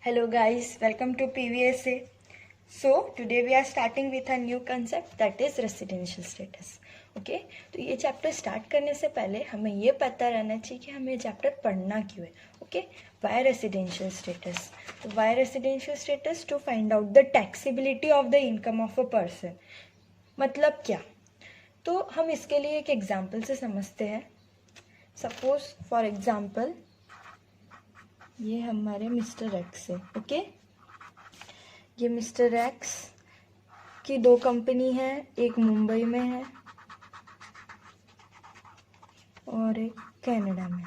Hello guys, welcome to PVSA. So today we are starting with a new concept that is residential status. Okay तो ये chapter start करने से पहले हमें ये पता रहना चाहिए कि हमें ये चैप्टर पढ़ना क्यों है. Okay, why residential status. तो why residential status to find out the taxability of the income of a person. मतलब क्या, तो हम इसके लिए एक एग्जाम्पल से समझते हैं. सपोज फॉर एग्जाम्पल ये हमारे मिस्टर एक्स है. ओके, ये मिस्टर एक्स की दो कंपनी है, एक मुंबई में है और एक कनाडा में.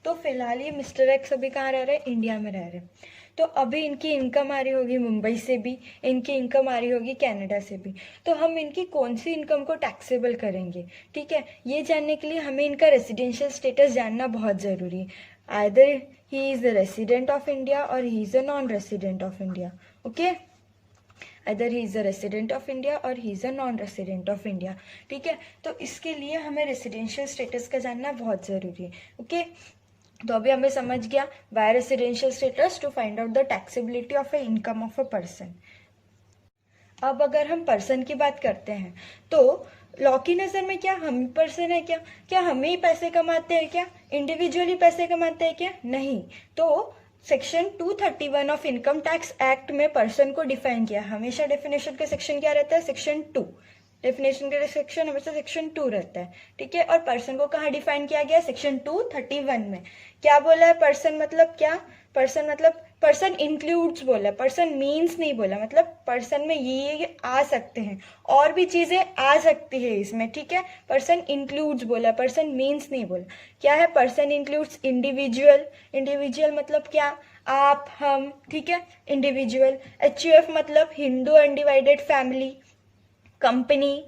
तो फिलहाल ये मिस्टर एक्स अभी कहाँ रह रहे हैं? इंडिया में रह रहे हैं. तो अभी इनकी इनकम आ रही होगी मुंबई से भी, इनकी इनकम आ रही होगी कनाडा से भी. तो हम इनकी कौन सी इनकम को टैक्सेबल करेंगे? ठीक है, ये जानने के लिए हमें इनका रेसिडेंशियल स्टेटस जानना बहुत ज़रूरी है. Either he is a resident of India or he is a non resident of India. Okay, either he is a resident of India or he is a non resident of India. ठीक है, तो इसके लिए हमें residential status का जानना बहुत ज़रूरी है. ओके, तो अभी हमें समझ गया why residential status to find out the taxability of a income of a person. अब अगर हम पर्सन की बात करते हैं तो लॉ की नज़र में क्या हम पर्सन है? क्या हम ही पैसे कमाते हैं? क्या इंडिविजुअली पैसे कमाते हैं? क्या नहीं. तो section 231 of income tax act में पर्सन को डिफाइन किया. हमेशा डेफिनेशन का सेक्शन क्या रहता है? सेक्शन 2. डेफिनेशन का सेक्शन हमेशा सेक्शन 2 रहता है. ठीक है, और पर्सन को कहाँ डिफाइन किया गया? सेक्शन 231 में. क्या बोला है? पर्सन मतलब क्या? पर्सन मतलब पर्सन इंक्लूड्स बोला, पर्सन मीन्स नहीं बोला. मतलब पर्सन में ये आ सकते हैं, और भी चीजें आ सकती है इसमें. ठीक है, पर्सन इंक्लूड्स बोला, पर्सन मीन्स नहीं बोला. क्या है? Person includes individual. इंडिविजुअल मतलब क्या? आप, हम. ठीक है, इंडिविजुअल. HUF मतलब Hindu undivided family. Company,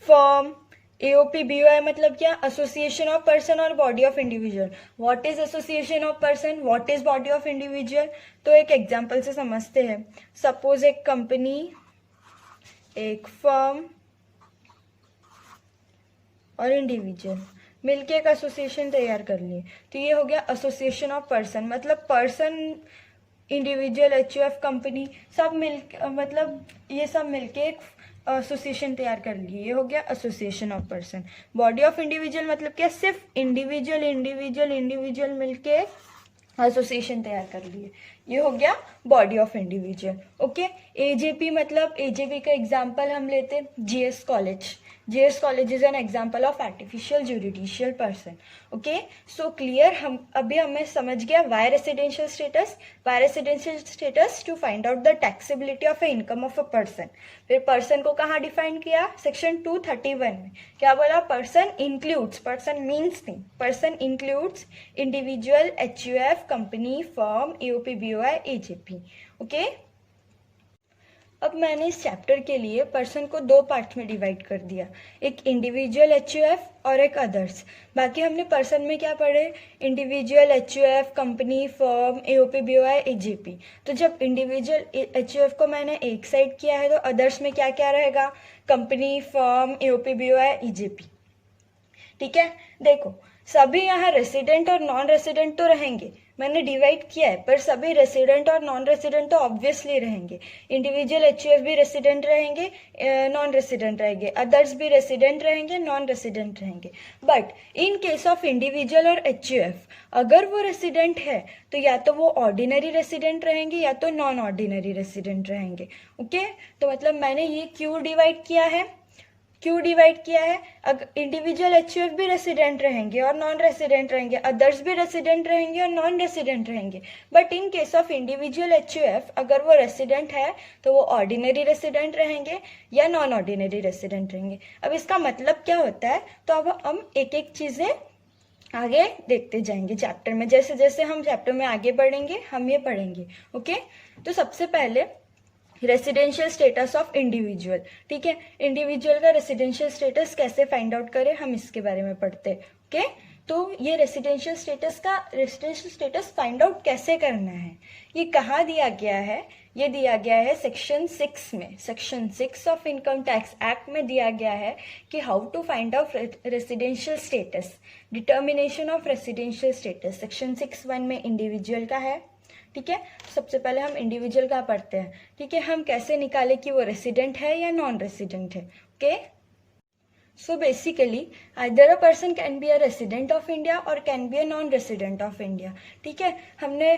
firm. AOPBOI मतलब क्या? एसोसिएशन ऑफ पर्सन और body of individual. What is association of person, what is body of individual? तो एक एग्जांपल से समझते हैं. सपोज एक कंपनी, एक फर्म और इंडिविजुअल मिलके एक एसोसिएशन तैयार कर लिए. तो ये हो गया एसोसिएशन ऑफ पर्सन. मतलब पर्सन, इंडिविजुअल, HUF, कंपनी सब मिल, मतलब ये सब मिलके एक एसोसिएशन तैयार कर लिए. ये हो गया association of person. Body of individual मतलब क्या? सिर्फ इंडिविजुअल इंडिविजुअल इंडिविजुअल मिलके एसोसिएशन तैयार कर लिए. ये हो गया body of individual. Okay, AJP मतलब, AJP का एग्जांपल हम लेते GS college. GS college is an example of artificial judicial person. Okay, so clear. हम अभी हमें समझ गया why residential status. Why residential status to find out the taxability of a income of a person. फिर person को कहाँ define किया? Section 231 में. क्या बोला? पर्सन इंक्लूड्स, पर्सन मीन्स नहीं, person includes individual, HUF, company, firm, AOPBOI, AJP. Okay, अब मैंने इस चैप्टर के लिए पर्सन को दो पार्ट में डिवाइड कर दिया, एक इंडिविजुअल HUF और एक अदर्स. बाकी हमने पर्सन में क्या पढ़े? Individual, HUF, company, firm, AOPBOI, AJP. तो जब इंडिविजुअल HUF को मैंने एक साइड किया है तो अदर्स में क्या क्या रहेगा? Company, firm, AOPBOI, AJP. ठीक है, देखो सभी यहाँ रेसिडेंट और नॉन रेसिडेंट तो रहेंगे, मैंने डिवाइड किया है, पर सभी रेसिडेंट और नॉन रेसिडेंट तो ऑब्वियसली रहेंगे. इंडिविजुअल HUF भी रेसिडेंट रहेंगे, नॉन रेसिडेंट रहेंगे. अदर्स भी रेसिडेंट रहेंगे, नॉन रेसिडेंट रहेंगे. But in case of individual और HUF अगर वो रेसिडेंट है तो या तो वो ऑर्डिनरी रेसिडेंट रहेंगे या तो नॉन ऑर्डिनरी रेसिडेंट रहेंगे. ओके, तो मतलब मैंने ये क्यों डिवाइड किया है? अगर इंडिविजुअल HUF भी रेसिडेंट रहेंगे और नॉन रेसिडेंट रहेंगे, अदर्स भी रेसिडेंट रहेंगे और नॉन रेसिडेंट रहेंगे. But in case of individual HUF अगर वो रेसिडेंट है तो वो ऑर्डिनरी रेसिडेंट रहेंगे या नॉन ऑर्डिनरी रेसिडेंट रहेंगे. अब इसका मतलब क्या होता है? तो अब हम एक एक चीजें आगे देखते जाएंगे चैप्टर में. जैसे जैसे हम चैप्टर में आगे बढ़ेंगे हम ये पढ़ेंगे. ओके, तो सबसे पहले रेसिडेंशियल स्टेटस ऑफ इंडिविजुअल. ठीक है, इंडिविजुअल का रेसिडेंशियल स्टेटस कैसे फाइंड आउट करें हम इसके बारे में पढ़ते हैं. ओके, तो ये रेसिडेंशियल स्टेटस फाइंड आउट कैसे करना है, ये कहाँ दिया गया है? ये दिया गया है सेक्शन 6 में, section 6 of income tax act में दिया गया है कि how to find out residential status, determination of residential status. Section 6(1) में इंडिविजुअल का है, ठीक है। सबसे पहले हम इंडिविजुअल का पढ़ते हैं, ठीक है। हम कैसे निकाले कि वो रेसिडेंट है या नॉन रेसिडेंट है, okay. So basically, either a person can be a resident of India or can be a non-resident of India, ठीक है। हमने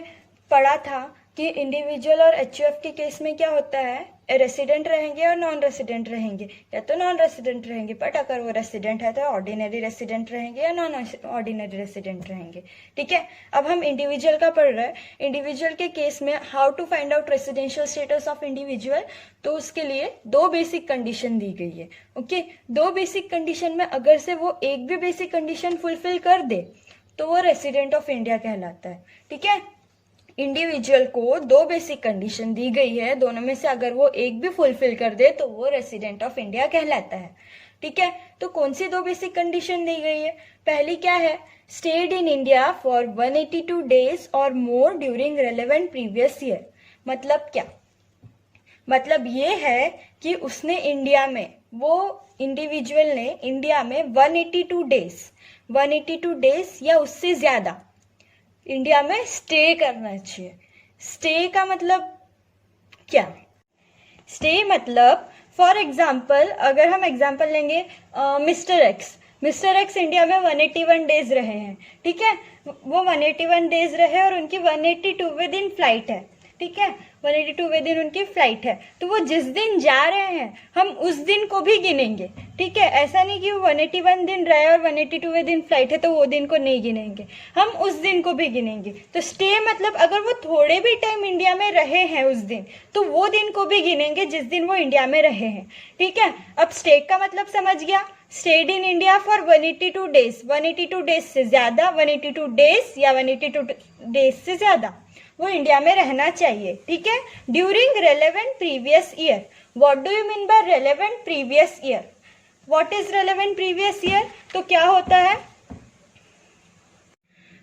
पढ़ा था कि इंडिविजुअल और एचयूएफ के केस में क्या होता है, रेसिडेंट रहेंगे और नॉन रेसिडेंट रहेंगे, या तो नॉन रेसिडेंट रहेंगे, बट अगर वो रेसिडेंट है तो ऑर्डिनरी रेसिडेंट रहेंगे या नॉन ऑर्डिनरी रेसिडेंट रहेंगे, ठीक है। अब हम इंडिविजुअल का पढ़ रहे हैं। इंडिविजुअल के केस में how to find out residential status of individual, तो उसके लिए 2 बेसिक कंडीशन दी गई है, ओके। 2 बेसिक कंडीशन में अगर से वो एक भी बेसिक कंडीशन फुलफिल कर दे तो वो रेसिडेंट ऑफ इंडिया कहलाता है, ठीक है। इंडिविजुअल को 2 बेसिक कंडीशन दी गई है, दोनों में से अगर वो एक भी फुलफिल कर दे तो वो रेसिडेंट ऑफ इंडिया कहलाता है, ठीक है। तो कौन सी 2 बेसिक कंडीशन दी गई है? पहली क्या है, stayed in India for 182 days or more during relevant previous year. मतलब क्या? मतलब ये है कि उसने इंडिया में, वो इंडिविजुअल ने इंडिया में 182 डेज या उससे ज्यादा इंडिया में स्टे करना चाहिए। स्टे का मतलब क्या? स्टे मतलब फॉर एग्जाम्पल, अगर हम एग्जाम्पल लेंगे मिस्टर एक्स इंडिया में 181 डेज रहे हैं, ठीक है। वो 181 डेज रहे और उनकी 182वें दिन फ्लाइट है, ठीक है। 182वें दिन उनकी फ्लाइट है, तो वो जिस दिन जा रहे हैं हम उस दिन को भी गिनेंगे, ठीक है। ऐसा नहीं कि वो 181 दिन रहे और 182वें दिन फ्लाइट है तो वो दिन को नहीं गिनेंगे, हम उस दिन को भी गिनेंगे। तो स्टे मतलब अगर वो थोड़े भी टाइम इंडिया में रहे हैं उस दिन, तो वो दिन को भी गिनेंगे जिस दिन वो इंडिया में रहे हैं, ठीक है। अब स्टे का मतलब समझ गया, state in India for 182 days, 182 days से ज्यादा, 182 डेज या 182 डेज से ज्यादा वो इंडिया में रहना चाहिए, ठीक है। During relevant previous year. What do you mean by relevant previous year? What is relevant previous year? तो क्या होता है,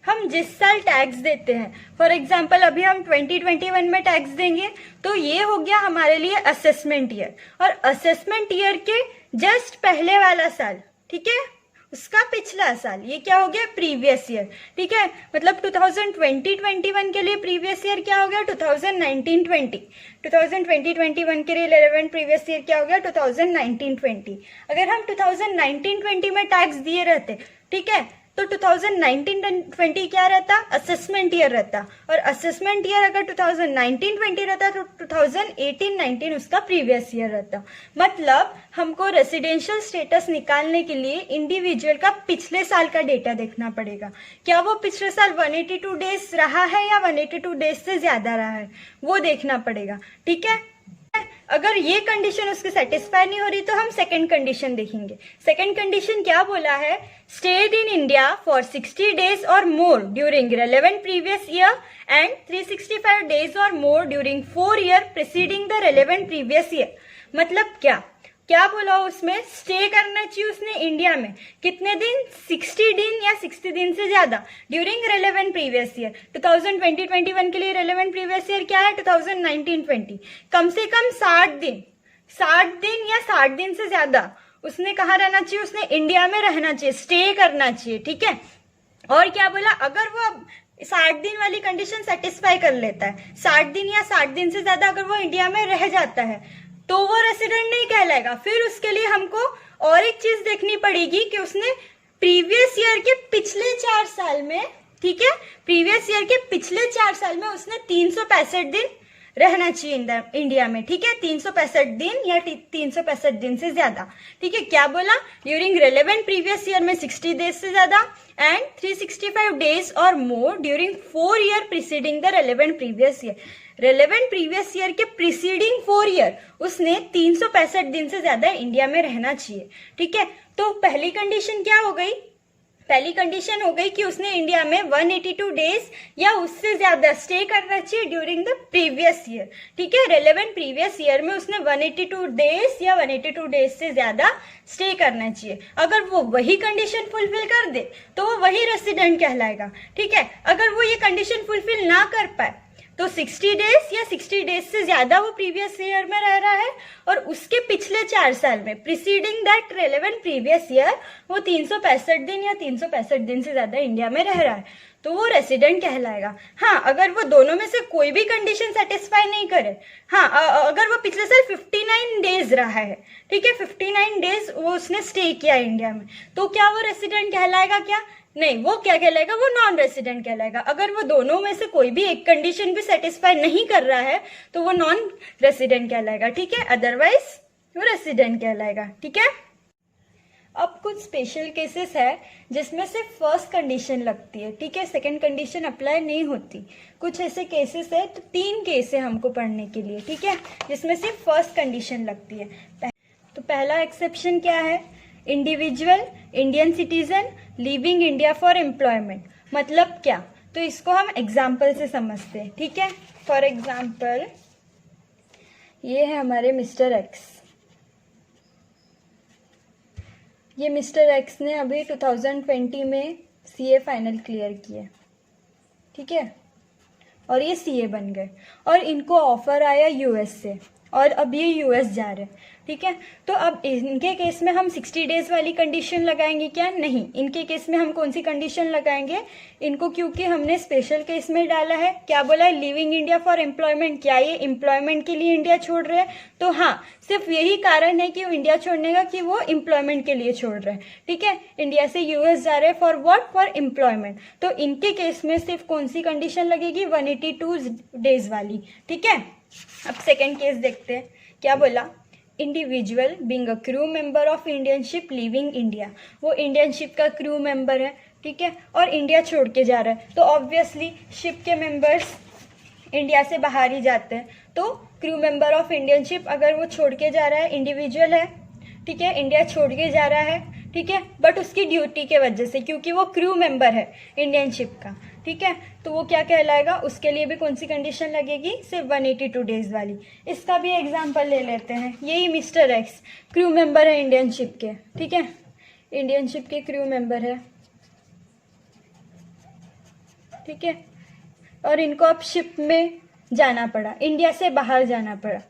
हम जिस साल टैक्स देते हैं, फॉर एग्जाम्पल अभी हम 2021 में टैक्स देंगे, तो ये हो गया हमारे लिए असेसमेंट ईयर, और असेसमेंट ईयर के जस्ट पहले वाला साल, ठीक है, उसका पिछला साल, ये क्या हो गया, प्रीवियस ईयर, ठीक है। मतलब 2020-21 के लिए प्रीवियस ईयर क्या हो गया, 2019-20। 2020-21 के लिए रेलेवेंट प्रीवियस ईयर क्या हो गया, 2019-20। अगर हम 2019-20 में टैक्स दिए रहते, ठीक है, तो 2019-20 क्या रहता, असेसमेंट ईयर रहता, और असेसमेंट ईयर अगर 2019-20 रहता तो 2018-19 उसका प्रीवियस ईयर रहता। मतलब हमको रेसिडेंशियल स्टेटस निकालने के लिए इंडिविजुअल का पिछले साल का डेटा देखना पड़ेगा, क्या वो पिछले साल 182 डेज रहा है या 182 डेज से ज्यादा रहा है, वो देखना पड़ेगा, ठीक है। अगर ये कंडीशन उसके सेटिस्फाई नहीं हो रही तो हम सेकंड कंडीशन देखेंगे। सेकंड कंडीशन क्या बोला है, stayed in India for 60 days or more during relevant previous year and 365 days or more during 4 year preceding the relevant previous year. मतलब क्या बोला उसमें, स्टे करना चाहिए उसने इंडिया में कितने दिन, 60 दिन या 60 दिन से ज्यादा ड्यूरिंग रेलेवेंट प्रीवियस ईयर। 2020-21 के लिए रेलेवेंट प्रीवियस ईयर क्या है, 2019-20। कम से कम 60 दिन या 60 दिन से ज्यादा उसने कहाँ रहना चाहिए, उसने इंडिया में रहना चाहिए, स्टे करना चाहिए, ठीक है। और क्या बोला, अगर वो 60 दिन वाली कंडीशन सेटिस्फाई कर लेता है, 60 दिन या 60 दिन से ज्यादा अगर वो इंडिया में रह जाता है तो वो रेसिडेंट नहीं कहलाएगा। फिर उसके लिए हमको और एक चीज देखनी पड़ेगी कि उसने प्रीवियस ईयर के पिछले 4 साल में, ठीक है, प्रीवियस ईयर के पिछले 4 साल में उसने 365 दिन रहना चाहिए इंडिया में, ठीक है, 365 दिन या 365 दिन से ज्यादा, ठीक है। क्या बोला, ड्यूरिंग रेलेवेंट प्रीवियस ईयर में 60 डेज से ज्यादा and 365 days or more during 4 year preceding the relevant previous year. Relevant previous year के प्रीसीडिंग 4 ईयर उसने 365 दिन से ज्यादा इंडिया में रहना चाहिए, ठीक है। तो पहली कंडीशन क्या हो गई, पहली कंडीशन हो गई कि उसने इंडिया में 182 डेज या उससे ज्यादा स्टे करना चाहिए ड्यूरिंग द प्रीवियस ईयर। ठीक है, रेलेवेंट प्रीवियस ईयर में उसने 182 डेज या 182 डेज से ज्यादा स्टे करना चाहिए। अगर वो वही कंडीशन फुलफिल कर दे तो वो वही रेसिडेंट कहलाएगा। ठीक है, अगर वो ये कंडीशन फुलफिल ना कर पाए तो 60 डेज या 60 डेज से ज्यादा वो प्रीवियस ईयर में रह रहा है और उसके पिछले 4 साल में preceding that relevant previous year वो 365 दिन या 365 दिन से ज्यादा इंडिया में रह रहा है तो वो रेसिडेंट कहलाएगा। हाँ, अगर वो दोनों में से कोई भी कंडीशन सेटिस्फाई नहीं करे, हाँ अगर वो पिछले साल 59 डेज रहा है, ठीक है, 59 डेज वो उसने स्टे किया इंडिया में, तो क्या वो रेसिडेंट कहलाएगा? क्या नहीं, वो क्या कहलाएगा? वो नॉन रेसिडेंट कहलाएगा। अगर वो दोनों में से कोई भी एक कंडीशन भी सेटिस्फाई नहीं कर रहा है तो वो नॉन रेसिडेंट कहलाएगा। ठीक है, अदरवाइज वो रेसिडेंट कहलाएगा। ठीक है, अब कुछ स्पेशल केसेस है जिसमें सिर्फ फर्स्ट कंडीशन लगती है। ठीक है, सेकंड कंडीशन अप्लाई नहीं होती। कुछ ऐसे केसेस है, तो 3 केस है हमको पढ़ने के लिए। ठीक है, जिसमें सिर्फ फर्स्ट कंडीशन लगती है। तो पहला एक्सेप्शन क्या है? Individual Indian citizen living India for employment. मतलब क्या? तो इसको हम एग्जाम्पल से समझते हैं। ठीक है, फॉर एग्जाम्पल ये है हमारे मिस्टर एक्स। ये मिस्टर एक्स ने अभी 2020 में सीए फाइनल क्लियर किया। ठीक है, और ये सीए बन गए और इनको ऑफर आया यूएस से और अब ये यूएस जा रहे हैं। ठीक है, तो अब इनके केस में हम 60 डेज वाली कंडीशन लगाएंगे क्या? नहीं, इनके केस में हम कौन सी कंडीशन लगाएंगे? इनको क्योंकि हमने स्पेशल केस में डाला है, क्या बोला है? Living India for employment. क्या ये एम्प्लॉयमेंट के लिए इंडिया छोड़ रहे हैं? तो हाँ, सिर्फ यही कारण है कि वो इंडिया छोड़ने का कि वो एम्प्लॉयमेंट के लिए छोड़ रहे हैं। ठीक है, इंडिया से यूएस जा रहे हैं फॉर व्हाट? For employment. तो इनके केस में सिर्फ कौन सी कंडीशन लगेगी? 182 डेज वाली। ठीक है, अब सेकेंड केस देखते हैं। क्या बोला? Individual being a crew member of Indian ship living India. वो इंडियन शिप का क्रू मेंबर है, ठीक है, और इंडिया छोड़ के जा रहा है, तो ऑब्वियसली शिप के मेंबर्स इंडिया से बाहर ही जाते हैं। तो crew member of Indian ship अगर वो छोड़ के जा रहा है, इंडिविजुअल है, ठीक है, इंडिया छोड़ के जा रहा है, ठीक है, बट उसकी ड्यूटी के वजह से, क्योंकि वो क्रू मेंबर है इंडियन शिप का, ठीक है, तो वो क्या कहलाएगा? उसके लिए भी कौन सी कंडीशन लगेगी? सिर्फ 182 डेज वाली। इसका भी एग्जांपल ले लेते हैं। यही मिस्टर एक्स क्रू मेंबर है इंडियन शिप के, ठीक है, इंडियन शिप के क्रू मेंबर है, ठीक है, और इनको अब शिप में जाना पड़ा, इंडिया से बाहर जाना पड़ा,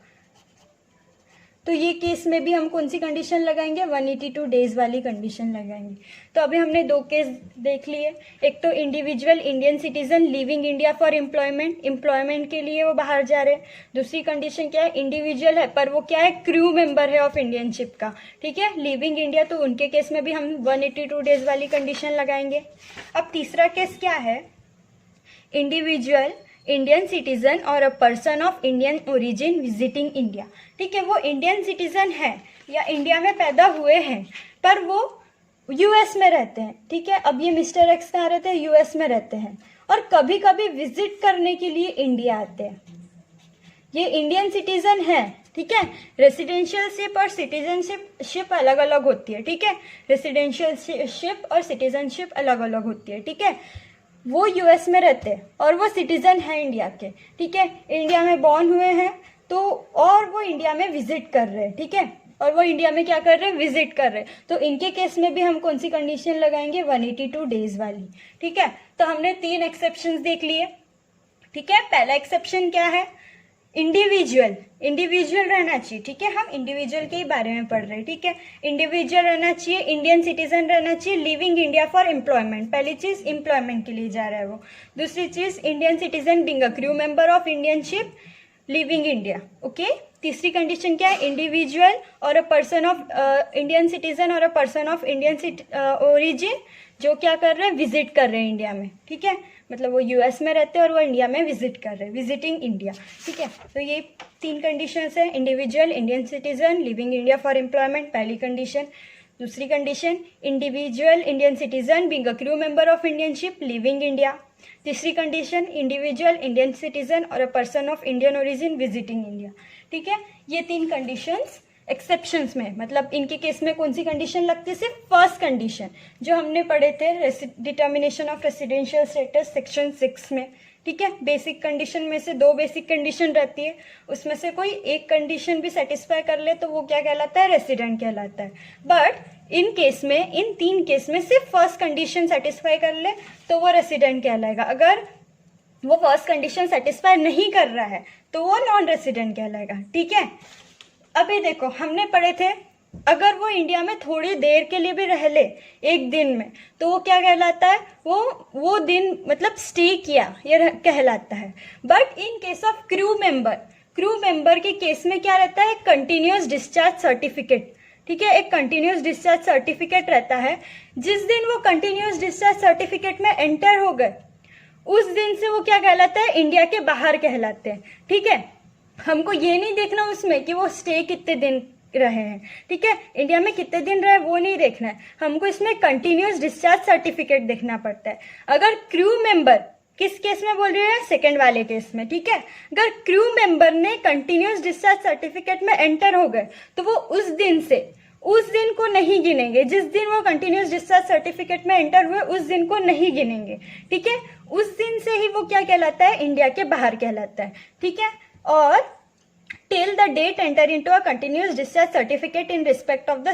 तो ये केस में भी हम कौन सी कंडीशन लगाएंगे? 182 डेज वाली कंडीशन लगाएंगे। तो अभी हमने 2 केस देख लिए। एक तो individual Indian citizen living India for employment, employment के लिए वो बाहर जा रहे हैं। दूसरी कंडीशन क्या है? इंडिविजुअल है पर वो क्या है? क्रू मेंबर है ऑफ इंडियन शिप का, ठीक है, लिविंग इंडिया, तो उनके केस में भी हम 182 डेज वाली कंडीशन लगाएंगे। अब तीसरा केस क्या है? Individual Indian citizen or a person of Indian origin visiting India. ठीक है, वो इंडियन सिटीजन है या इंडिया में पैदा हुए हैं पर वो यूएस में रहते हैं। ठीक है, अब ये मिस्टर एक्स कहाँ रहते हैं? यूएस में रहते हैं और कभी कभी विजिट करने के लिए इंडिया आते हैं। ये इंडियन सिटीजन है, ठीक है, रेसिडेंशियल शिप और सिटीजनशिप अलग अलग होती है। ठीक है, रेसिडेंशियल शिप और सिटीजनशिप अलग अलग होती है। ठीक है, वो यूएस में रहते हैं और वो सिटीजन है इंडिया के, ठीक है, इंडिया में बॉर्न हुए हैं, तो और वो इंडिया में विजिट कर रहे हैं, ठीक है, और वो इंडिया में क्या कर रहे हैं? विजिट कर रहे हैं। तो इनके केस में भी हम कौन सी कंडीशन लगाएंगे? 182 डेज वाली। ठीक है, तो हमने 3 एक्सेप्शंस देख लिए। ठीक है, पहला एक्सेप्शन क्या है? इंडिविजुअल रहना चाहिए। ठीक है, हम इंडिविजुअल के ही बारे में पढ़ रहे हैं। ठीक है, इंडिविजुअल रहना चाहिए, इंडियन सिटीजन रहना चाहिए, लिविंग इंडिया फॉर एम्प्लॉयमेंट। पहली चीज एम्प्लॉयमेंट के लिए जा रहा है वो। दूसरी चीज Indian citizen being a crew member of Indian ship living India. Okay, तीसरी कंडीशन क्या है? Individual or a person of Indian citizen or a person of Indian origin जो क्या कर रहे हैं? विजिट कर रहे हैं इंडिया में। ठीक है, मतलब वो यूएस में रहते हैं और वो इंडिया में विजिट कर रहे हैं, विजिटिंग इंडिया। ठीक है, तो ये 3 कंडीशंस है, individual Indian citizen living India for employment, पहली कंडीशन। दूसरी condition individual Indian citizen being a crew member of Indian ship living India. तीसरी condition individual Indian citizen or a person of Indian origin visiting India. ठीक है, ये 3 conditions exceptions में, मतलब इनके case में कौन सी कंडीशन लगती है, सिर्फ फर्स्ट कंडीशन जो हमने पढ़े थे determination of residential status section 6 में, ठीक है। बेसिक कंडीशन में से 2 बेसिक कंडीशन रहती है, उसमें से कोई एक कंडीशन भी सेटिस्फाई कर ले तो वो क्या कहलाता है, रेसिडेंट कहलाता है। बट इन केस में, इन 3 केस में सिर्फ फर्स्ट कंडीशन सेटिस्फाई कर ले तो वो रेसिडेंट कहलाएगा। अगर वो फर्स्ट कंडीशन सेटिस्फाई नहीं कर रहा है तो वो नॉन रेसिडेंट कहलाएगा, ठीक है। अभी देखो हमने पढ़े थे अगर वो इंडिया में थोड़ी देर के लिए भी रह ले, एक दिन में, तो वो क्या कहलाता है, वो दिन मतलब स्टे किया ये कहलाता है। But in case of crew member के केस में क्या रहता है, कंटिन्यूअस डिस्चार्ज सर्टिफिकेट, ठीक है। एक कंटिन्यूअस डिस्चार्ज सर्टिफिकेट रहता है। जिस दिन वो कंटिन्यूअस डिस्चार्ज सर्टिफिकेट में एंटर हो गए उस दिन से वो क्या कहलाता है, इंडिया के बाहर कहलाते हैं, ठीक है। हमको ये नहीं देखना उसमें कि वो स्टे कितने दिन रहे हैं, ठीक है, इंडिया में कितने दिन रहे वो नहीं देखना है, हमको इसमें कंटिन्यूअस डिस्चार्ज सर्टिफिकेट देखना पड़ता है। अगर क्रू मेंबर, किस केस में बोल रही है, सेकंड वाले केस में, ठीक है। अगर क्रू मेंबर ने कंटिन्यूअस डिस्चार्ज सर्टिफिकेट में एंटर हो गए तो वो उस दिन को नहीं गिनेंगे, जिस दिन वो कंटिन्यूअस डिस्चार्ज सर्टिफिकेट में एंटर हुए उस दिन को नहीं गिनेंगे, ठीक है। उस दिन से ही वो क्या कहलाता है, इंडिया के बाहर कहलाता है, ठीक है। और till the date enter into a continuous discharge certificate in respect of the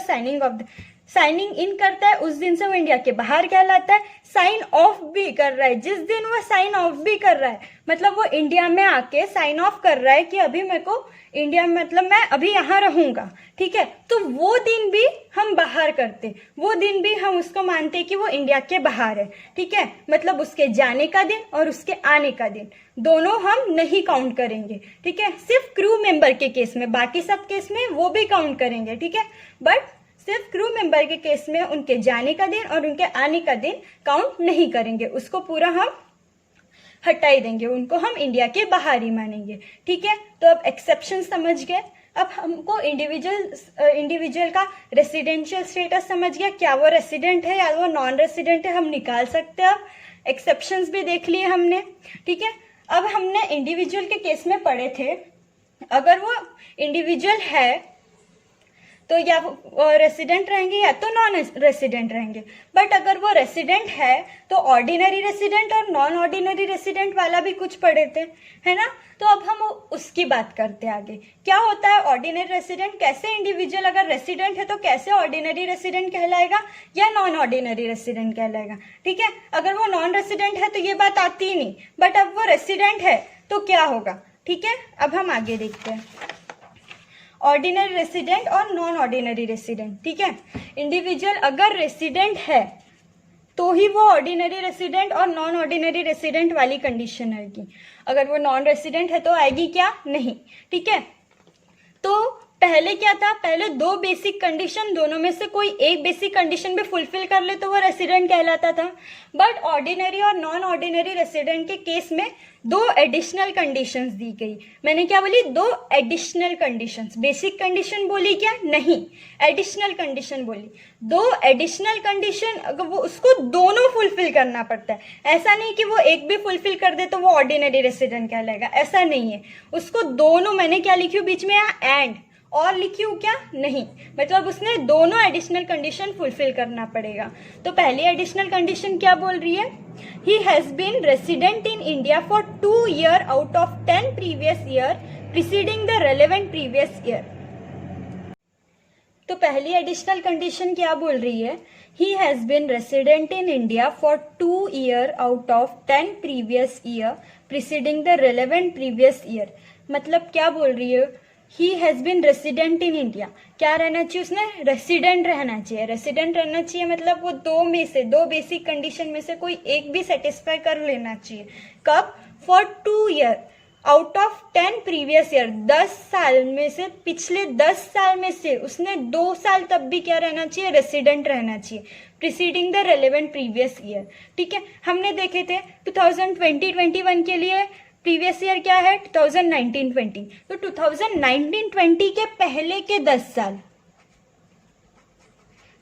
signing in करता है, उस दिन से वो इंडिया के बाहर कहलाता है। साइन ऑफ भी कर रहा है, जिस दिन वो साइन ऑफ भी कर रहा है मतलब वो इंडिया में आके साइन ऑफ कर रहा है कि अभी मेरे को इंडिया में, मतलब मैं अभी यहाँ रहूंगा, ठीक है, तो वो दिन भी हम बाहर करते, वो दिन भी हम उसको मानते कि वो इंडिया के बाहर है, ठीक है। मतलब उसके जाने का दिन और उसके आने का दिन दोनों हम नहीं काउंट करेंगे, ठीक है। सिर्फ क्रू मेंबर के केस में, बाकी सब केस में वो भी काउंट करेंगे, ठीक है। बट सिर्फ क्रू मेंबर के केस में उनके जाने का दिन और उनके आने का दिन काउंट नहीं करेंगे, उसको पूरा हम हटा ही देंगे, उनको हम इंडिया के बाहर ही मानेंगे, ठीक है। तो अब एक्सेप्शन समझ गए। अब हमको इंडिविजुअल का रेसिडेंशियल स्टेटस समझ गया, क्या वो रेसिडेंट है या वो नॉन रेसिडेंट है, हम निकाल सकते हैं। अब एक्सेप्शंस भी देख लिए हमने, ठीक है। अब हमने इंडिविजुअल के केस में पढ़े थे, अगर वो इंडिविजुअल है तो या रेसिडेंट रहेंगे या तो नॉन रेसिडेंट रहेंगे। बट अगर वो रेसिडेंट है तो ऑर्डिनरी रेसिडेंट और नॉन ऑर्डिनरी रेसिडेंट वाला भी कुछ पढ़े थे, है ना। तो अब हम उसकी बात करते हैं आगे, क्या होता है ऑर्डिनरी रेसिडेंट, कैसे इंडिविजुअल अगर रेसिडेंट है तो कैसे ऑर्डिनरी रेसिडेंट कहलाएगा या नॉन ऑर्डिनरी रेसिडेंट कहलाएगा, ठीक है। अगर वो नॉन रेसिडेंट है तो ये बात आती ही नहीं, बट अब वो रेसिडेंट है तो क्या होगा, ठीक है। अब हम आगे देखते हैं ऑर्डिनरी रेसिडेंट और नॉन ऑर्डिनरी रेसिडेंट, ठीक है। इंडिविजुअल अगर रेसिडेंट है तो ही वो ऑर्डिनरी रेसिडेंट और नॉन ऑर्डिनरी रेसिडेंट वाली कंडीशन आएगी। अगर वो नॉन रेसिडेंट है तो आएगी क्या, नहीं, ठीक है। तो पहले क्या था, पहले 2 बेसिक कंडीशन, दोनों में से कोई एक बेसिक कंडीशन भी फुलफिल कर ले तो वो रेसिडेंट कहलाता था। बट ऑर्डिनरी और नॉन ऑर्डिनरी रेसिडेंट के केस में 2 एडिशनल कंडीशंस दी गई। मैंने क्या बोली, 2 एडिशनल कंडीशंस, बेसिक कंडीशन बोली क्या, नहीं, एडिशनल कंडीशन बोली। 2 एडिशनल कंडीशन, अगर वो उसको दोनों फुलफिल करना पड़ता है, ऐसा नहीं कि वो एक भी फुलफिल कर दे तो वो ऑर्डिनरी रेसिडेंट कहलाएगा, ऐसा नहीं है। उसको दोनों, मैंने क्या लिखी हूँ बीच में यहाँ, एंड, और लिखी हूँ क्या, नहीं, मतलब उसने दोनों एडिशनल कंडीशन फुलफिल करना पड़ेगा। तो पहली एडिशनल कंडीशन क्या बोल रही है, he has been resident in India for 2 years out of 10 previous year preceding the relevant previous year। तो पहली एडिशनल कंडीशन क्या बोल रही है, he has been resident in India for 2 years out of 10 previous year preceding the relevant previous year। मतलब क्या बोल रही है, he has been resident in India, क्या रहना चाहिए उसने, रेसिडेंट रहना चाहिए। रेसिडेंट रहना चाहिए मतलब वो 2 में से, 2 बेसिक कंडीशन में से कोई एक भी सेटिस्फाई कर लेना चाहिए। कब, for 2 years out of 10 previous year, 10 साल में से, पिछले 10 साल में से उसने 2 साल तब भी क्या रहना चाहिए, रेसिडेंट रहना चाहिए, preceding the relevant previous year, ठीक है। हमने देखे थे 2020-21 के लिए प्रीवियस ईयर क्या है, 2019-20, तो 2019-20 के पहले के 10 साल,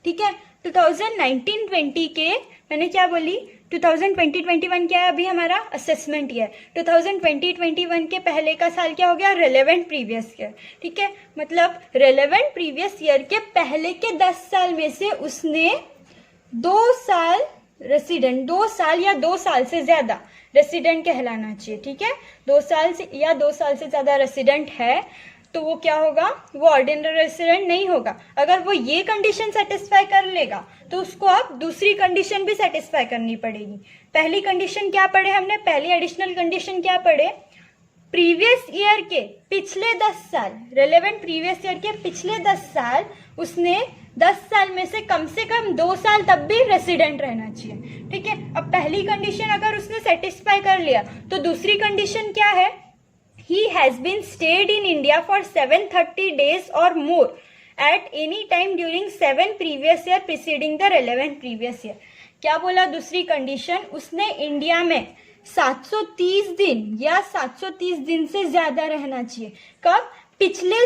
ठीक है। 2019-20 के, मैंने क्या बोली, 2020-21 क्या है अभी हमारा असेसमेंट ईयर। 2020-21 के पहले का साल क्या हो गया, रिलेवेंट प्रीवियस ईयर। ठीक है, मतलब रिलेवेंट प्रीवियस ईयर के पहले के 10 साल में से उसने 2 साल रेसिडेंट, 2 साल या 2 साल से ज्यादा रेसिडेंट कहलाना चाहिए। ठीक है, 2 साल से या 2 साल से ज्यादा रेसिडेंट है तो वो क्या होगा, वो ऑर्डिनरी रेसिडेंट नहीं होगा। अगर वो ये कंडीशन सेटिस्फाई कर लेगा तो उसको अब दूसरी कंडीशन भी सेटिस्फाई करनी पड़ेगी। पहली कंडीशन क्या पढ़े हमने, पहली एडिशनल कंडीशन क्या पढ़े, प्रीवियस ईयर के पिछले 10 साल, रेलेवेंट प्रीवियस ईयर के पिछले 10 साल उसने 10 साल में से कम 2 साल तब भी रेसिडेंट रहना चाहिए। ठीक है, अब पहली कंडीशन अगर उसने सेटिस्फाई कर लिया तो दूसरी कंडीशन क्या है, he has been stayed in India for 730 days or more at any time during 7 previous year preceding the relevant previous year। क्या बोला दूसरी कंडीशन, उसने इंडिया में 730 दिन या 730 दिन से ज्यादा रहना चाहिए। कब, पिछले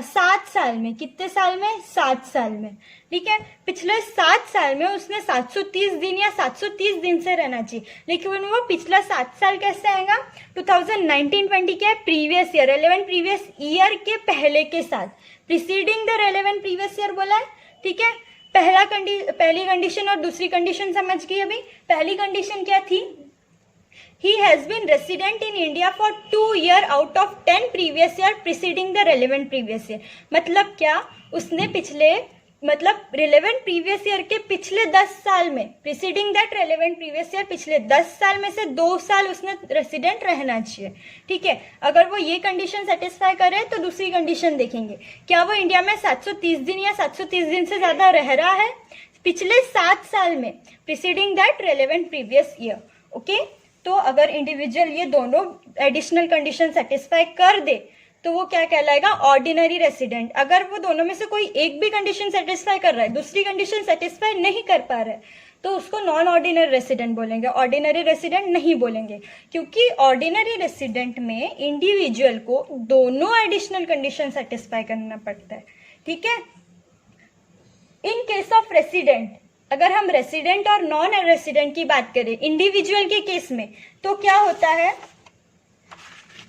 7 साल में। कितने साल में, 7 साल में। ठीक है, पिछले 7 साल में उसने 730 दिन या 730 दिन से रहना चाहिए। लेकिन वो पिछला 7 साल कैसे आएगा, 2019-20 के previous year, relevant previous year के पहले के साल, preceding the relevant previous year बोला है। ठीक है, पहली कंडीशन और दूसरी कंडीशन समझ गई अभी। पहली कंडीशन क्या थी, he has been resident in India for 2 year out of 10 previous year preceding the relevant previous year। मतलब क्या, उसने पिछले, मतलब relevant previous year के पिछले 10 साल में, preceding that relevant previous year पिछले 10 साल में से 2 साल उसने रेसिडेंट रहना चाहिए। ठीक है, अगर वो ये कंडीशन सेटिस्फाई करे तो दूसरी कंडीशन देखेंगे, क्या वो इंडिया में 730 दिन या 730 दिन से ज्यादा रह रहा है पिछले 7 साल में, preceding that relevant previous year। Okay, तो अगर इंडिविजुअल ये दोनों एडिशनल कंडीशन सेटिस्फाई कर दे तो वो क्या कहलाएगा, ऑर्डिनरी रेसिडेंट। अगर वो दोनों में से कोई एक भी कंडीशन सेटिस्फाई कर रहा है, दूसरी कंडीशन सेटिस्फाई नहीं कर पा रहा है, तो उसको नॉन ऑर्डिनरी रेसिडेंट बोलेंगे, ऑर्डिनरी रेसिडेंट नहीं बोलेंगे। क्योंकि ऑर्डिनरी रेसिडेंट में इंडिविजुअल को दोनों एडिशनल कंडीशन सेटिस्फाई करना पड़ता है। ठीक है, इन केस ऑफ रेसिडेंट, अगर हम रेसिडेंट और नॉन रेसिडेंट की बात करें इंडिविजुअल के केस में, तो क्या होता है,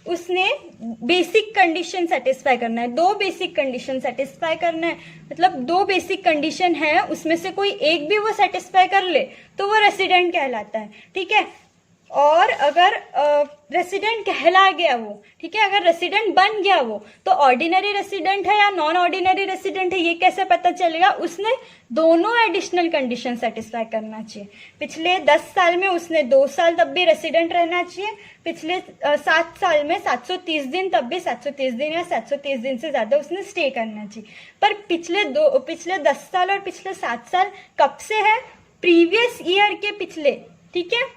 उसने बेसिक कंडीशन सेटिस्फाई करना है, 2 बेसिक कंडीशन सेटिस्फाई करना है। मतलब 2 बेसिक कंडीशन है, उसमें से कोई एक भी वो सेटिस्फाई कर ले तो वो रेसिडेंट कहलाता है। ठीक है, और अगर रेसिडेंट कहला गया वो, ठीक है, अगर रेसिडेंट बन गया वो, तो ऑर्डिनरी रेसिडेंट है या नॉन ऑर्डिनरी रेसिडेंट है ये कैसे पता चलेगा, उसने दोनों एडिशनल कंडीशन सेटिस्फाई करना चाहिए। पिछले 10 साल में उसने 2 साल तब भी रेसिडेंट रहना चाहिए, पिछले 7 साल में 730 दिन तब भी 730 दिन या 730 दिन से ज्यादा उसने स्टे करना चाहिए। पर पिछले 10 साल और पिछले 7 साल कब से है, प्रीवियस ईयर के पिछले। ठीक है,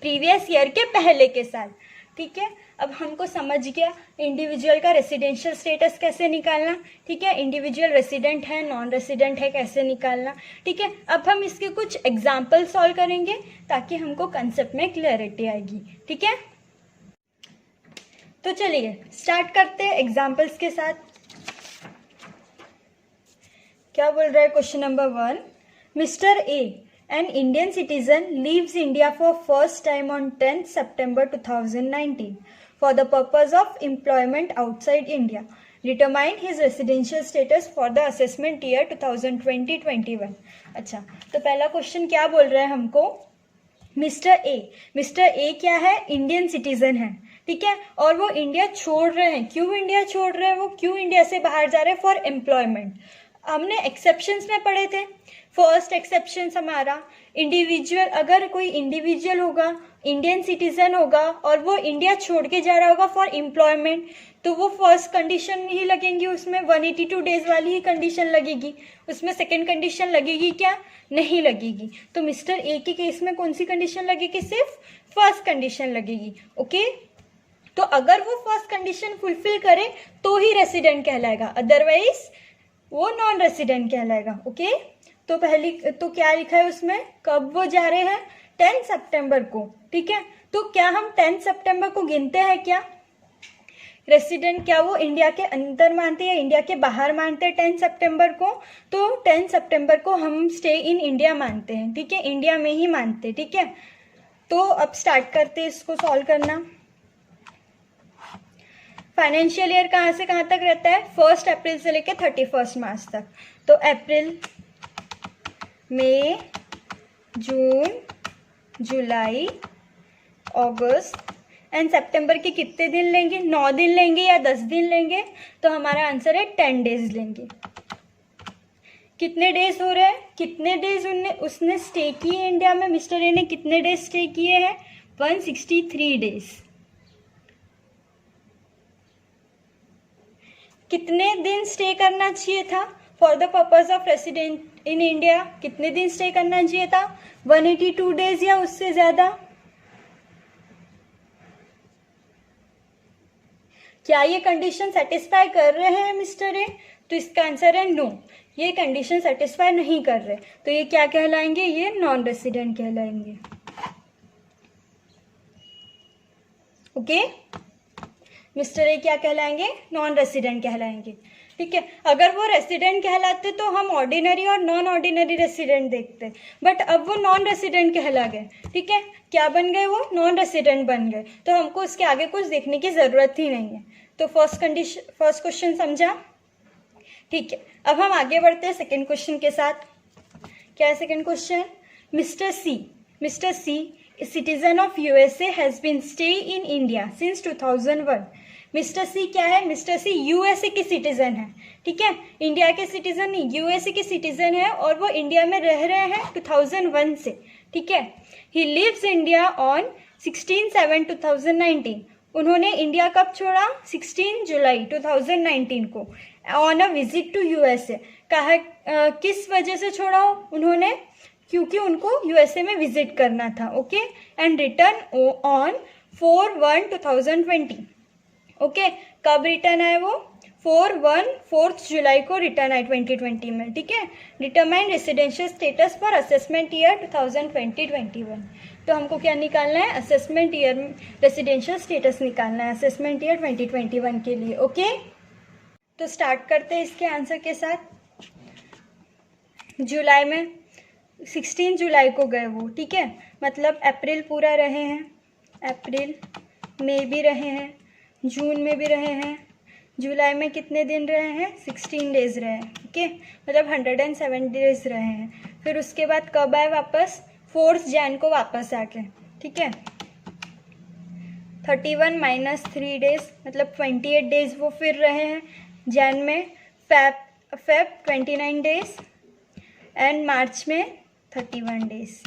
प्रीवियस ईयर के पहले के साल। ठीक है, अब हमको समझ गया इंडिविजुअल का रेसिडेंशियल स्टेटस कैसे निकालना। ठीक है, इंडिविजुअल रेसिडेंट है, नॉन रेसिडेंट है, कैसे निकालना। ठीक है, अब हम इसके कुछ एग्जाम्पल सॉल्व करेंगे ताकि हमको कंसेप्ट में क्लैरिटी आएगी। ठीक है, तो चलिए स्टार्ट करते हैं एग्जाम्पल्स के साथ। क्या बोल रहा है question number 1, mister A, an Indian citizen, leaves India for first time on 10th September 2019 for the purpose of employment outside India. Determine his residential status for the assessment year 2020-21। अच्छा, तो पहला question क्या बोल रहा है हमको, mister A क्या है, इंडियन सिटीजन है। ठीक है, और वो इंडिया छोड़ रहे हैं। क्यों इंडिया छोड़ रहे हैं वो, क्यों इंडिया से बाहर जा रहे हैं, फॉर एम्प्लॉयमेंट। हमने एक्सेप्शंस में पढ़े थे। फर्स्ट एक्सेप्शन हमारा इंडिविजुअल, अगर कोई इंडिविजुअल होगा, इंडियन सिटीजन होगा और वो इंडिया छोड़ के जा रहा होगा फॉर एम्प्लॉयमेंट, तो वो फर्स्ट कंडीशन ही लगेंगी, उसमें 182 डेज वाली ही कंडीशन लगेगी। उसमें सेकंड कंडीशन लगेगी क्या, नहीं लगेगी। तो मिस्टर ए के केस में कौन सी कंडीशन लगेगी, सिर्फ फर्स्ट कंडीशन लगेगी। ओके, तो अगर वो फर्स्ट कंडीशन फुलफिल करे तो ही रेसिडेंट कहलाएगा, अदरवाइज वो नॉन रेसिडेंट कहलाएगा। ओके, तो पहली तो क्या लिखा है उसमें, कब वो जा रहे हैं, 10 सितंबर को। ठीक है, तो क्या हम 10 सितंबर को गिनते हैं क्या, रेसिडेंट क्या वो इंडिया के अंदर मानते हैं या इंडिया के बाहर मानते हैं 10 सितंबर को, तो 10 सितंबर को हम स्टे इन इंडिया मानते हैं। ठीक है, इंडिया में ही मानते हैं। ठीक है, तो अब स्टार्ट करते हैं इसको सॉल्व करना। फाइनेंशियल ईयर कहाँ से कहाँ तक रहता है? 1 अप्रैल से लेकर 31 मार्च तक। तो अप्रैल, मई, जून, जुलाई, अगस्त एंड सितंबर के कितने दिन लेंगे? 9 दिन लेंगे या 10 दिन लेंगे? तो हमारा आंसर है 10 डेज लेंगे। कितने डेज हो रहे हैं? कितने डेज उसने स्टे किए इंडिया में? मिस्टर ए ने कितने डेज स्टे किए हैं? 163 डेज। कितने दिन स्टे करना चाहिए था for the purpose of resident in India? कितने दिन स्टे करना चाहिए था? 182 डेज या उससे ज्यादा? क्या ये कंडीशन सेटिस्फाई कर रहे हैं मिस्टर ए? तो इसका आंसर है नो, ये कंडीशन सेटिस्फाई नहीं कर रहे। तो ये क्या कहलाएंगे? ये नॉन रेसिडेंट कहलाएंगे। ओके, मिस्टर ए क्या कहलाएंगे? नॉन रेसिडेंट कहलाएंगे। ठीक है, अगर वो रेसिडेंट कहलाते तो हम ऑर्डिनरी और नॉन ऑर्डिनरी रेसिडेंट देखते, बट अब वो नॉन रेसिडेंट कहला गए। ठीक है, क्या बन गए? वो नॉन रेसिडेंट बन गए, तो हमको उसके आगे कुछ देखने की जरूरत ही नहीं है। तो फर्स्ट क्वेश्चन समझा? ठीक है, अब हम आगे बढ़ते हैं सेकेंड क्वेश्चन के साथ। क्या है second question? Mister C citizen of USA has been stay in India since 2001। Mister C क्या है? मिस्टर सी यूएसए के सिटीजन है। ठीक है, इंडिया के सिटीजन नहीं, यूएसए के सिटीजन है और वो इंडिया में रह रहे हैं 2001 से। ठीक है, ही लिव्स इंडिया ऑन 16/7/2019। उन्होंने इंडिया कब छोड़ा? 16 जुलाई 2019 को on a visit to USA. कहा किस वजह से छोड़ा उन्होंने? क्योंकि उनको यूएसए में विजिट करना था। Okay, and return on 4/1/2020। Okay, कब रिटर्न आए वो? 4 जुलाई को रिटर्न आए 2020 में। ठीक है, determine residential status for assessment year 2020-21। तो हमको क्या निकालना है? असेसमेंट ईयर रेसिडेंशियल स्टेटस निकालना है असेसमेंट ईयर 2021 के लिए। ओके, तो स्टार्ट करते हैं इसके आंसर के साथ। जुलाई में 16 जुलाई को गए वो। ठीक है, मतलब अप्रैल पूरा रहे हैं, अप्रैल मई भी रहे हैं, जून में भी रहे हैं, जुलाई में कितने दिन रहे हैं? 16 डेज रहे हैं। ओके, मतलब 107 डेज रहे हैं। फिर उसके बाद कब आए वापस? 4 जैन को वापस आके। ठीक है, 31 - 3 डेज मतलब 28 डेज वो फिर रहे हैं जैन में। फेब 29 डेज एंड मार्च में 31 डेज,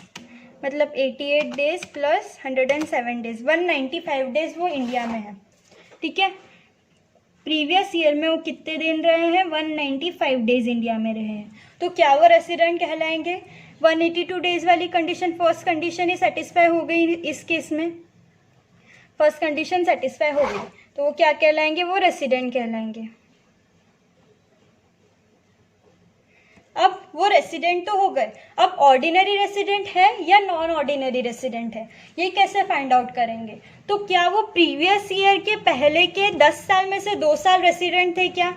मतलब 88 डेज प्लस 107 डेज, 195 डेज वो इंडिया में है। ठीक है, प्रीवियस ईयर में वो कितने दिन रहे हैं? 195 डेज इंडिया में रहे हैं। तो क्या वो रेसिडेंट कहलाएंगे? 182 डेज वाली कंडीशन, फर्स्ट कंडीशन ही सेटिस्फाई हो गई इस केस में। फर्स्ट कंडीशन सेटिस्फाई हो गई तो वो क्या कहलाएंगे? वो रेसिडेंट कहलाएंगे। अब वो रेसिडेंट तो हो गए, अब ऑर्डिनरी रेसिडेंट है या नॉन ऑर्डिनरी रेसिडेंट है, ये कैसे फाइंड आउट करेंगे? तो क्या वो प्रीवियस ईयर के पहले के 10 साल में से 2 साल रेसिडेंट थे क्या?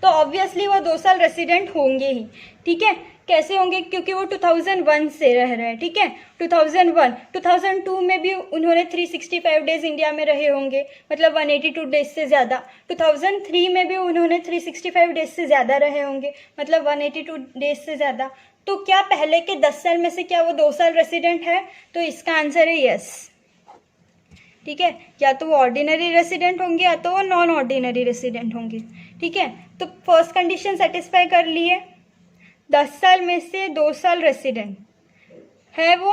तो ऑब्वियसली वो 2 साल रेसिडेंट होंगे ही। ठीक है, कैसे होंगे? क्योंकि वो 2001 से रह रहे हैं। ठीक है, 2001, 2002 में भी उन्होंने 365 डेज इंडिया में रहे होंगे, मतलब 182 डेज से ज़्यादा। 2003 में भी उन्होंने 365 डेज से ज़्यादा रहे होंगे, मतलब 182 डेज से ज़्यादा। तो क्या पहले के 10 साल में से क्या वो 2 साल रेसिडेंट है? तो इसका आंसर है यस। ठीक है, या तो वो ऑर्डिनरी रेसिडेंट होंगे या तो वो नॉन ऑर्डिनरी रेसिडेंट होंगे। ठीक है, तो फर्स्ट कंडीशन सेटिस्फाई कर लिए, 10 साल में से 2 साल रेसिडेंट है वो।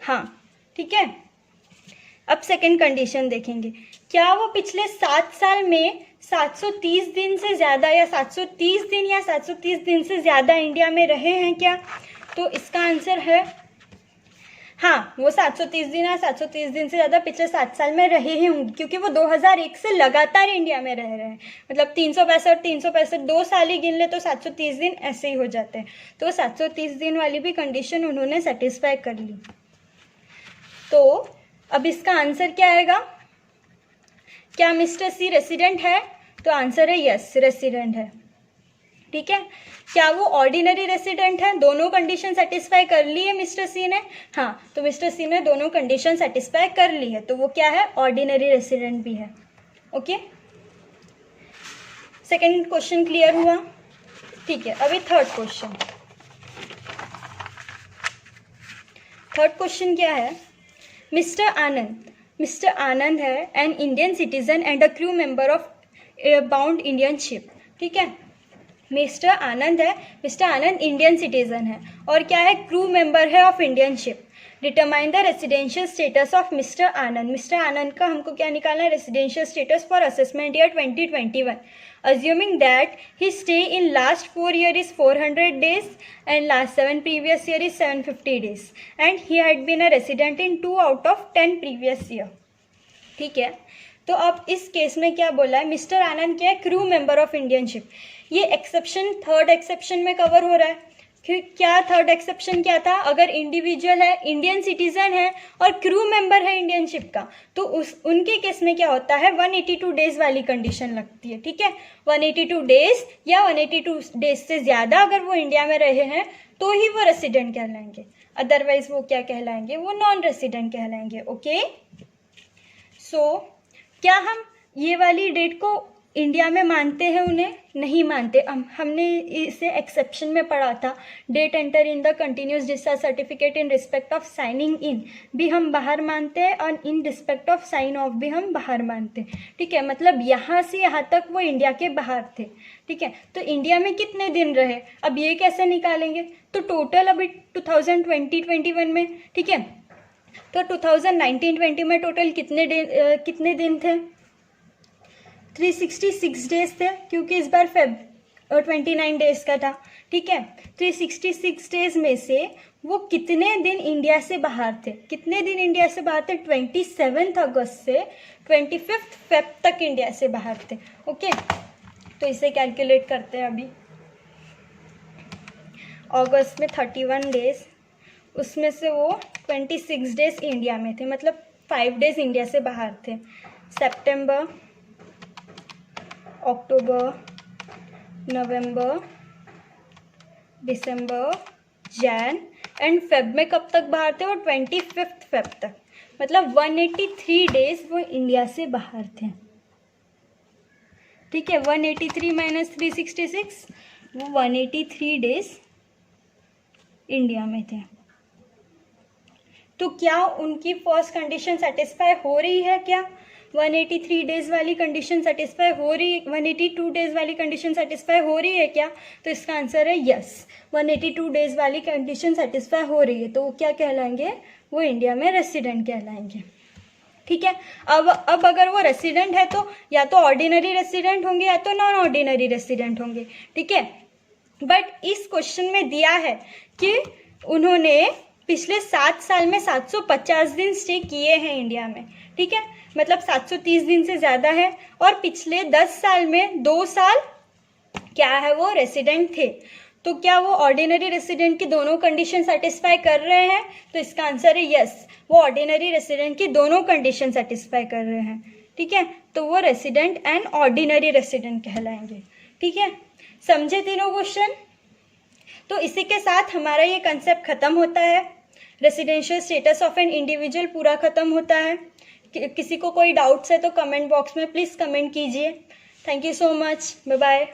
हाँ, ठीक है, अब सेकंड कंडीशन देखेंगे, क्या वो पिछले 7 साल में 730 दिन से ज़्यादा या 730 दिन या 730 दिन से ज़्यादा इंडिया में रहे हैं क्या? तो इसका आंसर है हाँ, वो 730 दिन या 730 दिन से ज़्यादा पिछले 7 साल में रहे ही होंगे, क्योंकि वो 2001 से लगातार इंडिया में रह रहे हैं। मतलब 365 2 साल ही गिन ले तो 730 दिन ऐसे ही हो जाते हैं। तो 730 दिन वाली भी कंडीशन उन्होंने सेटिस्फाई कर ली। तो अब इसका आंसर क्या आएगा? क्या मिस्टर सी रेसिडेंट है? तो आंसर है यस, रेसिडेंट है। ठीक है। क्या वो ऑर्डिनरी रेसिडेंट है? दोनों कंडीशन सेटिस्फाई कर ली है मिस्टर सी ने? हाँ, तो मिस्टर सी ने दोनों कंडीशन सेटिस्फाई कर ली है, तो वो क्या है? ऑर्डिनरी रेसिडेंट भी है। ओके, सेकंड क्वेश्चन क्लियर हुआ? ठीक है, अभी थर्ड क्वेश्चन। थर्ड क्वेश्चन क्या है? मिस्टर आनंद है an Indian citizen and a crew member of bound Indian ship. ठीक है, मिस्टर आनंद इंडियन सिटीजन है और क्या है? क्रू मेंबर है of Indian ship. Determine the residential status of mister Anand का हमको क्या निकालना है? Residential status for assessment year 2021, assuming that his stay in last 4 year is 400 days and last 7 previous year is 750 days and he had been a resident in 2 out of 10 previous year। ठीक है, तो अब इस case में क्या बोला है? Mister आनंद क्या है? Crew member of Indian ship. ये एक्सेप्शन थर्ड एक्सेप्शन में कवर हो रहा है। क्या थर्ड एक्सेप्शन क्या था? अगर इंडिविजुअल है, इंडियन सिटीजन है और क्रू मेंबर है इंडियन शिप का, तो उनके केस में क्या होता है? 182 डेज वाली कंडीशन लगती है। ठीक है, 182 डेज या 182 डेज से ज़्यादा अगर वो इंडिया में रहे हैं तो ही वो रेसिडेंट कहलाएंगे, अदरवाइज वो क्या कहलाएंगे? वो नॉन रेसिडेंट कहलाएंगे। ओके, सो क्या हम ये वाली डेट को इंडिया में मानते हैं? उन्हें नहीं मानते। हमने इसे एक्सेप्शन में पढ़ा था। Date enter in the continuous discharge certificate in respect of signing in भी हम बाहर मानते हैं और in respect of sign off भी हम बाहर मानते हैं। ठीक है, मतलब यहाँ से यहाँ तक वो इंडिया के बाहर थे। ठीक है, तो इंडिया में कितने दिन रहे? अब ये कैसे निकालेंगे? तो टोटल अभी 2020-21 में, ठीक है, तो 2019-20 में टोटल कितने दिन थे? 366 डेज थे, क्योंकि इस बार 29 डेज का था। ठीक है, 366 डेज में से वो कितने दिन इंडिया से बाहर थे? कितने दिन इंडिया से बाहर थे? 27 अगस्त से 25 फेब तक इंडिया से बाहर थे। ओके, तो इसे कैलकुलेट करते हैं अभी। अगस्त में 31 डेज, उसमें से वो 26 डेज इंडिया में थे, मतलब 5 डेज इंडिया से बाहर थे। सितंबर, अक्टूबर, नवंबर, दिसंबर, जैन एंड फेब में कब तक बाहर थे? वो 25 फेब तक, मतलब 183 डेज वो इंडिया से बाहर थे। ठीक है, 183 माइनस 366, वो 183 डेज इंडिया में थे। तो क्या उनकी फर्स्ट कंडीशन सेटिस्फाई हो रही है? क्या 183 डेज वाली कंडीशन सेटिस्फाई हो रही है? 182 डेज वाली कंडीशन सेटिस्फाई हो रही है क्या? तो इसका आंसर है यस, 182 डेज वाली कंडीशन सेटिस्फाई हो रही है, तो वो क्या कहलाएंगे? वो इंडिया में रेसिडेंट कहलाएंगे। ठीक है, अब अगर वो रेसिडेंट है तो या तो ऑर्डिनरी रेसिडेंट होंगे या तो नॉन ऑर्डिनरी रेसिडेंट होंगे। ठीक है, बट इस क्वेश्चन में दिया है कि उन्होंने पिछले 7 साल में 750 दिन स्टे किए हैं इंडिया में। ठीक है, मतलब 730 दिन से ज़्यादा है, और पिछले 10 साल में 2 साल क्या है? वो रेसिडेंट थे। तो क्या वो ऑर्डिनरी रेसिडेंट की दोनों कंडीशन सेटिस्फाई कर रहे हैं? तो इसका आंसर है यस, वो ऑर्डिनरी रेसिडेंट की दोनों कंडीशन सेटिस्फाई कर रहे हैं। ठीक है, तो वो रेसिडेंट एंड ऑर्डिनरी रेसिडेंट कहलाएंगे। ठीक है, समझे तीनों क्वेश्चन? तो इसी के साथ हमारा ये कंसेप्ट खत्म होता है। Residential status of an individual पूरा खत्म होता है। किसी को कोई डाउट्स है तो कमेंट बॉक्स में प्लीज़ कमेंट कीजिए। Thank you so much, bye bye.